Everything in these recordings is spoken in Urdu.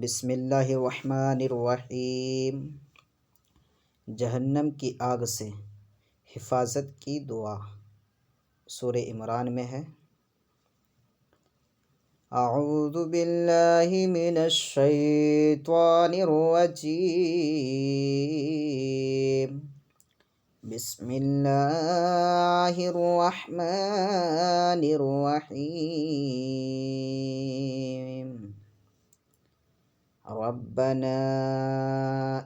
بسم اللہ الرحمن الرحیم۔ جہنم کی آگ سے حفاظت کی دعا سورہ عمران میں ہے۔ اعوذ باللہ من الشیطان الرجیم، بسم اللہ الرحمن الرحیم۔ ربنا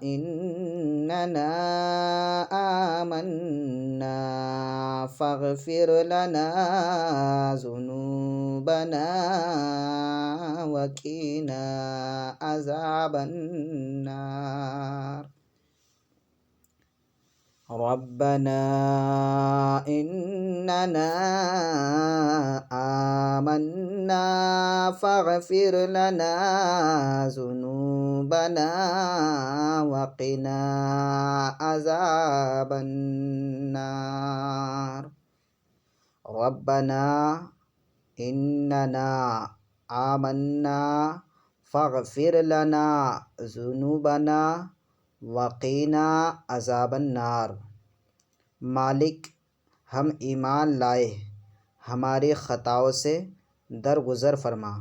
إننا آمنا فاغفر لنا ذنوبنا وقنا عذاب النار۔ ربنا إننا آمنا فاغفر لنا ذنوبنا وقنا عذاب النار۔ ربنا إننا آمنا فاغفر لنا ذنوبنا وقنا عذاب النار۔ مالک، ہم ایمان لائے، ہماری خطاؤں سے درگزر فرما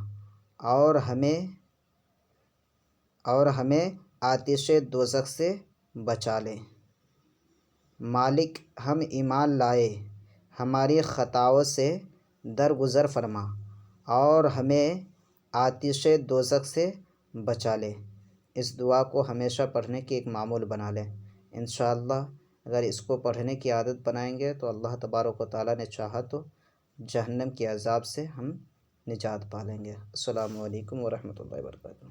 اور ہمیں آتش دوزخ سے بچا لے۔ مالک، ہم ایمان لائے، ہماری خطاؤں سے درگزر فرما اور ہمیں آتش دوزخ سے بچا لے۔ اس دعا کو ہمیشہ پڑھنے کی ایک معمول بنا لیں۔ انشاءاللہ اگر اس کو پڑھنے کی عادت بنائیں گے تو اللہ تبارک و تعالیٰ نے چاہا تو جہنم کے عذاب سے ہم نجات پا لیں گے۔ السلام علیکم ورحمۃ اللہ وبرکاتہ۔